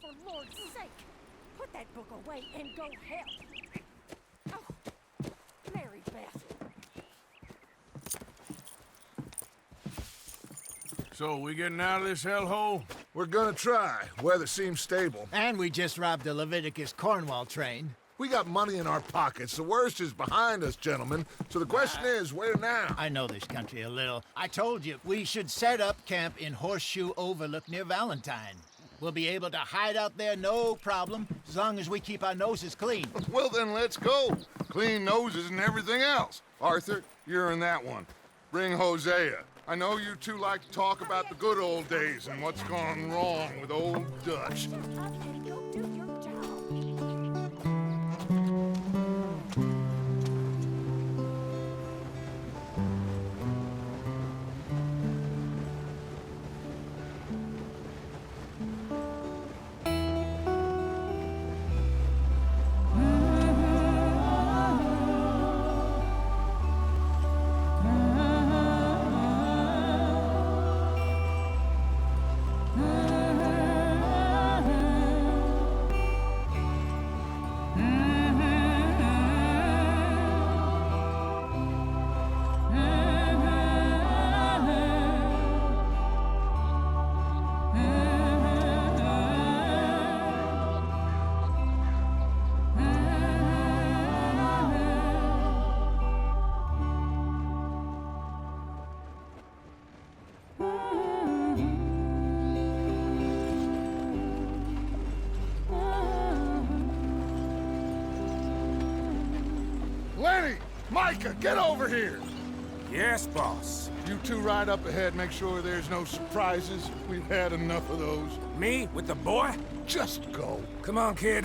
for Lord's sake! Put that book away and go help! Oh, Mary Beth. So, we getting out of this hellhole? We're gonna try. Weather seems stable. And we just robbed the Leviticus Cornwall train. We got money in our pockets. The worst is behind us, gentlemen. So the question is, where now? I know this country a little. I told you, we should set up camp in Horseshoe Overlook near Valentine. We'll be able to hide out there, no problem, as long as we keep our noses clean. Well, then let's go. Clean noses and everything else. Arthur, you're in that one. Bring Hosea. I know you two like to talk about the good old days and what's gone wrong with old Dutch. Shut up and go do your job. Lenny! Micah, get over here! Yes, boss. You two ride up ahead, make sure there's no surprises. We've had enough of those. Me with the boy? Just go. Come on, kid.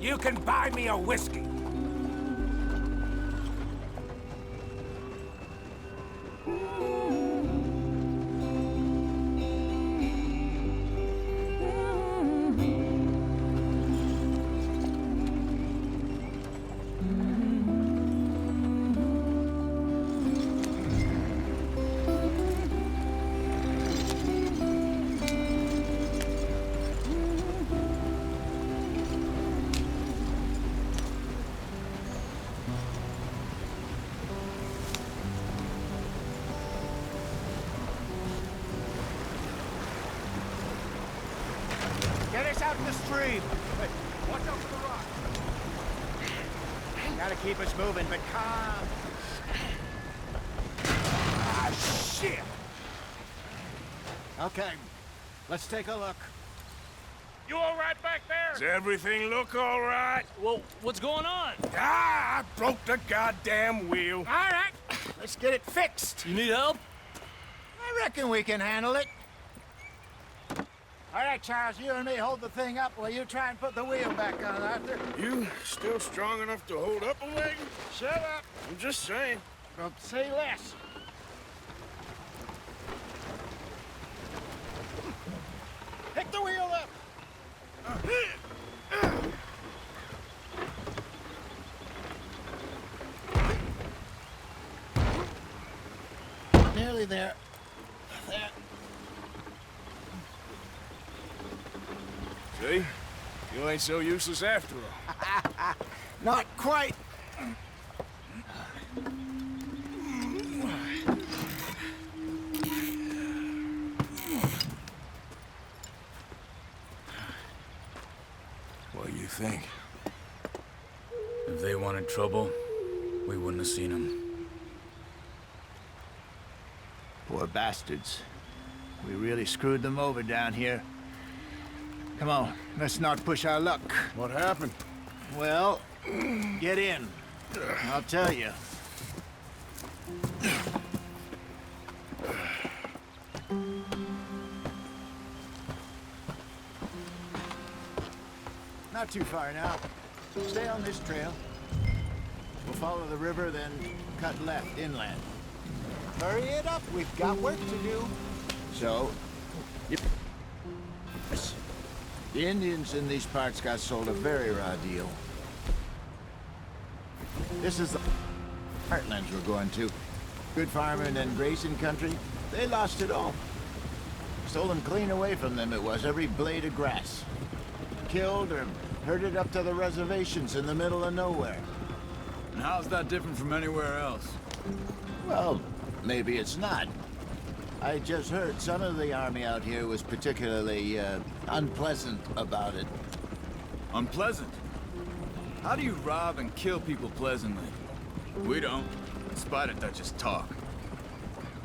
You can buy me a whiskey. Get us out in the stream. Wait, watch out for the rock. Gotta keep us moving, but calm. Ah, shit! Okay, let's take a look. You all right back there? Does everything look all right? Well, what's going on? Ah, I broke the goddamn wheel. All right, let's get it fixed. You need help? I reckon we can handle it. All right, Charles, you and me hold the thing up while you try and put the wheel back on, Arthur. You still strong enough to hold up a wagon? Shut up. I'm just saying. Well, say less. Pick the wheel up. Nearly there. There. See? You ain't so useless after all. Not quite. What do you think? If they wanted trouble, we wouldn't have seen them. Poor bastards. We really screwed them over down here. Come on, let's not push our luck. What happened? Well, get in. I'll tell you. Not too far now. Stay on this trail. We'll follow the river, then cut left inland. Hurry it up, we've got work to do. So, the Indians in these parts got sold a very raw deal. This is the heartlands we're going to. Good farming and grazing country, they lost it all. Stolen clean away from them it was, every blade of grass. killed or herded up to the reservations in the middle of nowhere. And how's that different from anywhere else? Well, maybe it's not. I just heard some of the army out here was particularly unpleasant about it. Unpleasant? How do you rob and kill people pleasantly? We don't, in spite of Dutch's talk.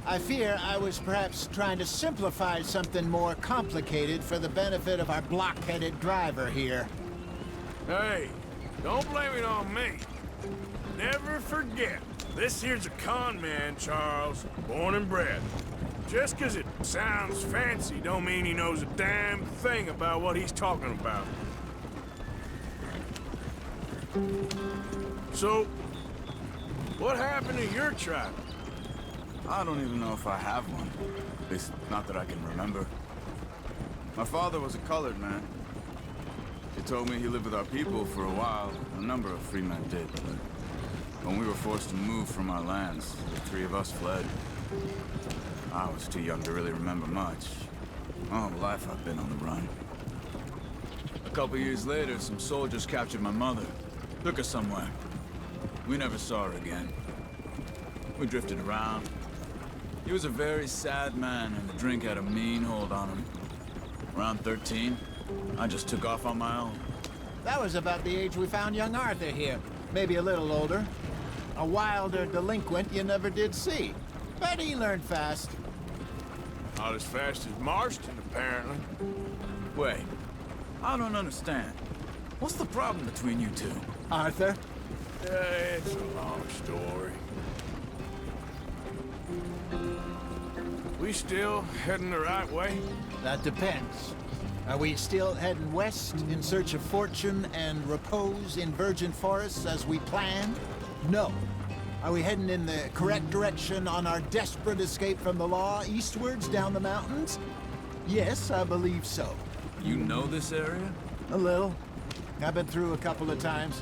I fear I was perhaps trying to simplify something more complicated for the benefit of our blockheaded driver here. Hey, don't blame it on me. Never forget, this here's a con man, Charles, born and bred. Just 'cause it sounds fancy don't mean he knows a damn thing about what he's talking about. So, what happened to your tribe? I don't even know if I have one. At least, not that I can remember. My father was a colored man. He told me he lived with our people for a while. A number of free men did, but when we were forced to move from our lands, the three of us fled. I was too young to really remember much. All life I've been on the run. A couple years later, some soldiers captured my mother. Took her somewhere. We never saw her again. We drifted around. He was a very sad man, and the drink had a mean hold on him. Around 13, I just took off on my own. That was about the age we found young Arthur here. Maybe a little older. A wilder delinquent you never did see. But he learned fast. Not as fast as Marston, apparently. Wait, I don't understand. What's the problem between you two? Arthur? It's a long story. We still heading the right way? That depends. Are we still heading west in search of fortune and repose in virgin forests as we planned? No. Are we heading in the correct direction on our desperate escape from the law eastwards down the mountains? Yes, I believe so. You know this area? A little. I've been through a couple of times.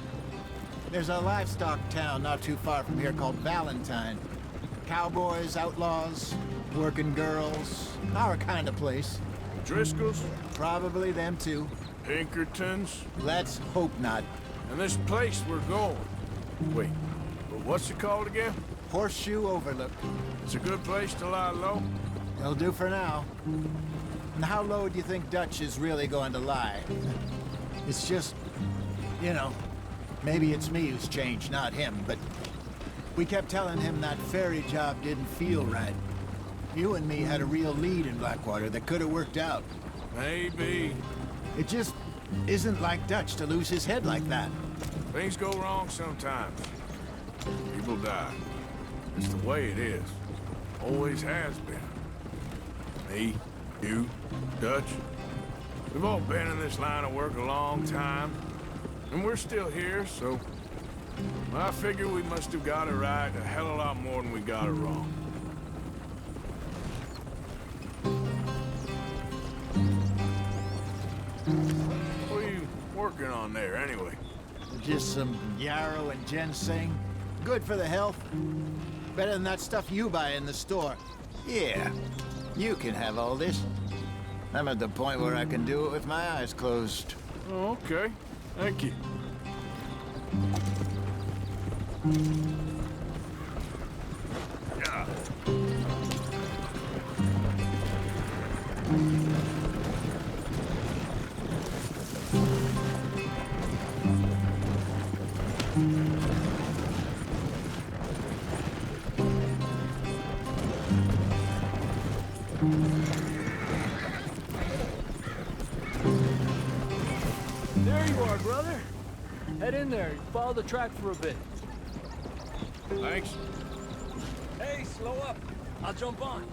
There's a livestock town not too far from here called Valentine. Cowboys, outlaws, working girls, our kind of place. Driscoll's? Probably them too. Pinkertons? Let's hope not. And this place we're going. Wait, but what's it called again? Horseshoe Overlook. It's a good place to lie low? It'll do for now. And how low do you think Dutch is really going to lie? It's just, you know, maybe it's me who's changed, not him, but we kept telling him that ferry job didn't feel right. You and me had a real lead in Blackwater that could have worked out. Maybe. It just isn't like Dutch to lose his head like that. Things go wrong sometimes. People die. It's the way it is. Always has been. Me, you, Dutch. We've all been in this line of work a long time. And we're still here, so... I figure we must have got it right a hell of a lot more than we got it wrong. What are you working on there, anyway? Just some yarrow and ginseng. Good for the health. Better than that stuff you buy in the store. Yeah, you can have all this. I'm at the point where I can do it with my eyes closed. Oh, okay. Thank you. Yeah. There you are, brother. Head in there. Follow the track for a bit. Thanks. Hey, slow up. I'll jump on.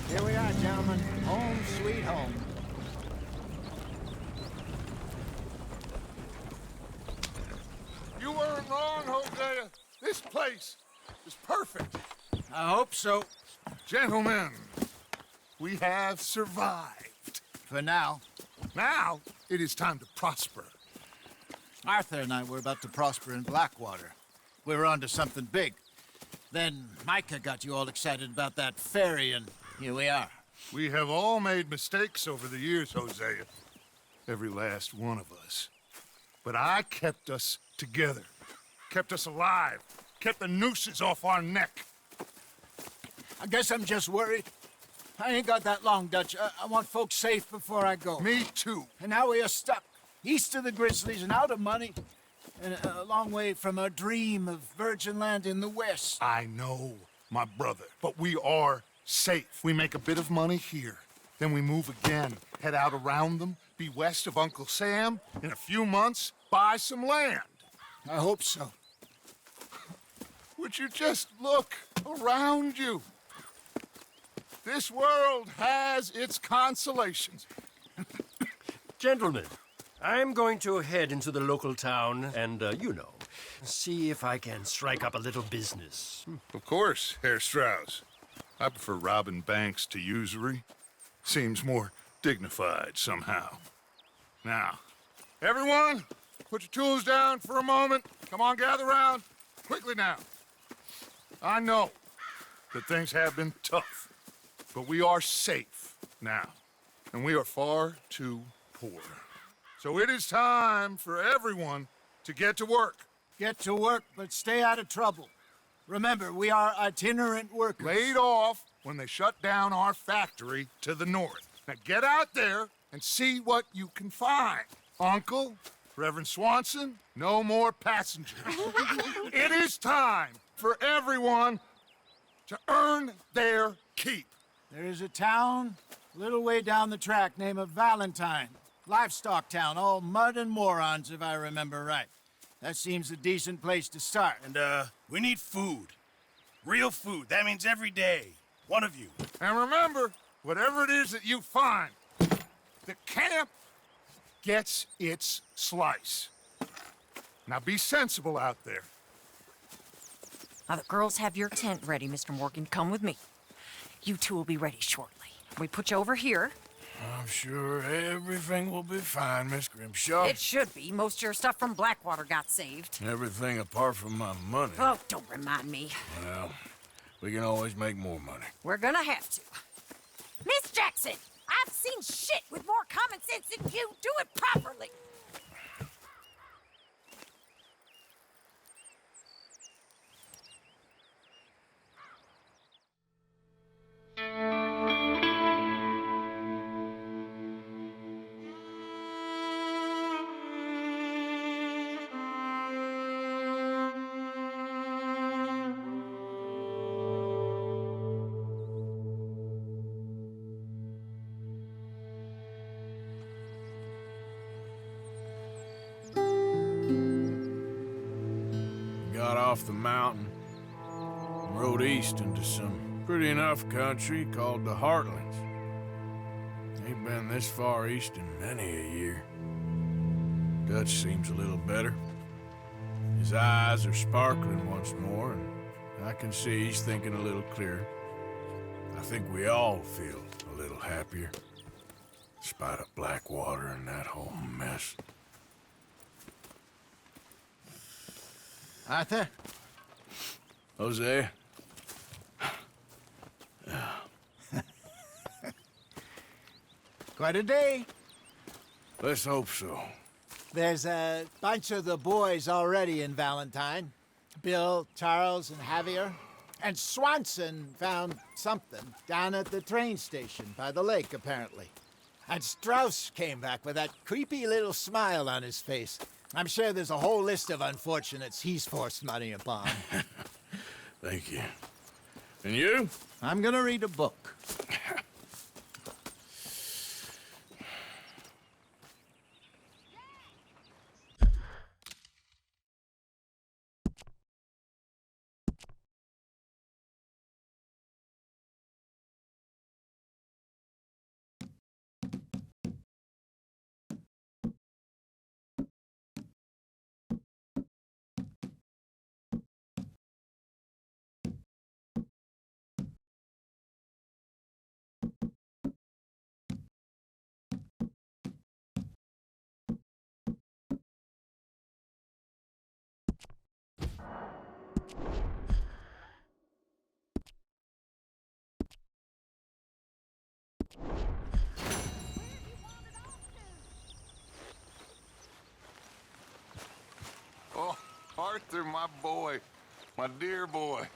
Here we are, gentlemen. Home sweet home. This place is perfect. I hope so. Gentlemen, we have survived. For now. Now, it is time to prosper. Arthur and I were about to prosper in Blackwater. We were onto something big. Then Micah got you all excited about that ferry, and here we are. We have all made mistakes over the years, Hosea. Every last one of us. But I kept us together. Kept us alive. Kept the nooses off our neck. I guess I'm just worried. I ain't got that long, Dutch. I want folks safe before I go. Me too. And now we are stuck, east of the Grizzlies and out of money, and a long way from our dream of virgin land in the west. I know, my brother, but we are safe. We make a bit of money here, then we move again, head out around them, be west of Uncle Sam, in a few months, buy some land. I hope so. Would you just look around you? This world has its consolations. Gentlemen, I'm going to head into the local town and, see if I can strike up a little business. Of course, Herr Strauss. I prefer robbing banks to usury. Seems more dignified somehow. Now, everyone, put your tools down for a moment. Come on, gather round. Quickly now. I know that things have been tough, but we are safe now, and we are far too poor. So it is time for everyone to get to work. Get to work, but stay out of trouble. Remember, we are itinerant workers. Laid off when they shut down our factory to the north. Now get out there and see what you can find. Uncle, Reverend Swanson, no more passengers. It is time for everyone to earn their keep. There is a town a little way down the track named Valentine. Livestock town, all mud and morons, if I remember right. That seems a decent place to start. And, we need food. Real food. That means every day. One of you. And remember, whatever it is that you find, the camp gets its slice. Now be sensible out there. Now, the girls have your tent ready, Mr. Morgan. Come with me. You two will be ready shortly. We put you over here. I'm sure everything will be fine, Miss Grimshaw. It should be. Most of your stuff from Blackwater got saved. Everything apart from my money. Oh, don't remind me. Well, we can always make more money. We're gonna have to. Miss Jackson, I've seen shit with more common sense than you. Do it properly. Got off the mountain and rode east into some pretty enough country called the Heartlands. Ain't been this far east in many a year. Dutch seems a little better. His eyes are sparkling once more, and I can see he's thinking a little clearer. I think we all feel a little happier, in spite of Blackwater and that whole mess. Arthur? Jose? Quite a day. Let's hope so. There's a bunch of the boys already in Valentine. Bill, Charles, and Javier. And Swanson found something down at the train station by the lake, apparently. And Strauss came back with that creepy little smile on his face. I'm sure there's a whole list of unfortunates he's forced money upon. Thank you. And you? I'm gonna read a book. Oh, Arthur, my boy. My dear boy.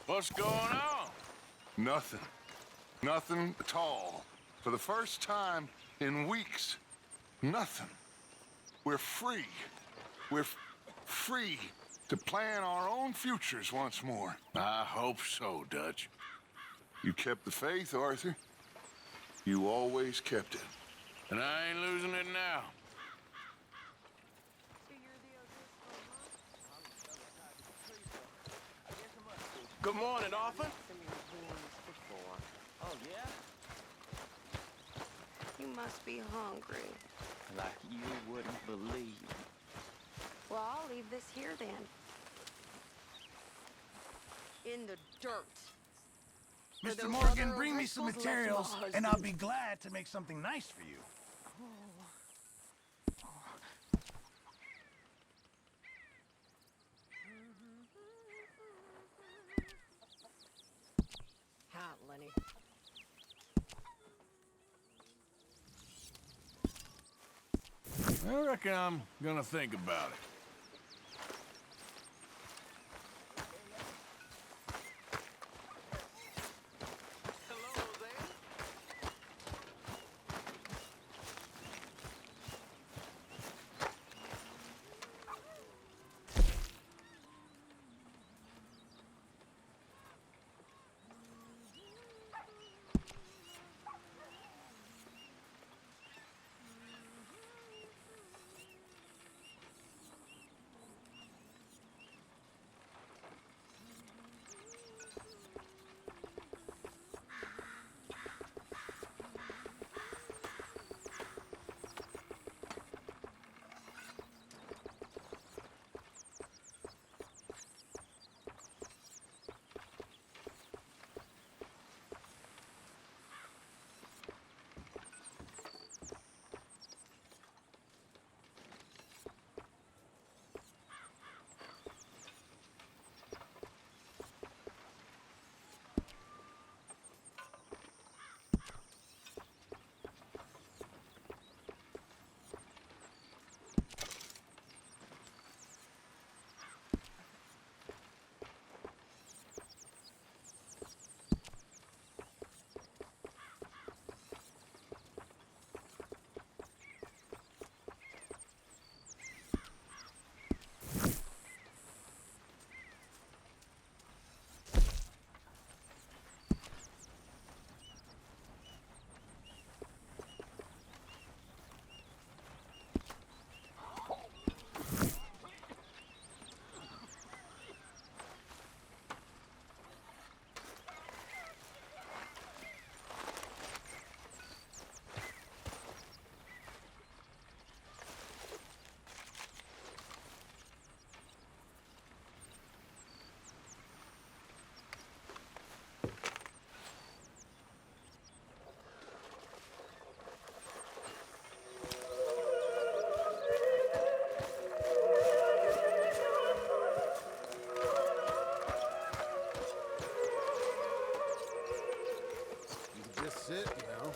What's going on? Nothing. Nothing at all. For the first time in weeks, nothing. We're free. We're free to plan our own futures once more. I hope so, Dutch. You kept the faith, Arthur. You always kept it. And I ain't losing it now. Good morning, Arthur. Oh, yeah? You must be hungry. Like you wouldn't believe. Well, I'll leave this here then. In the dirt. For Mr. those Morgan, other bring me some O'Driscolls left materials, my and I'll husband. be glad to make something nice for you. Hot, Lenny. I reckon I'm gonna think about it. You can just sit, you know.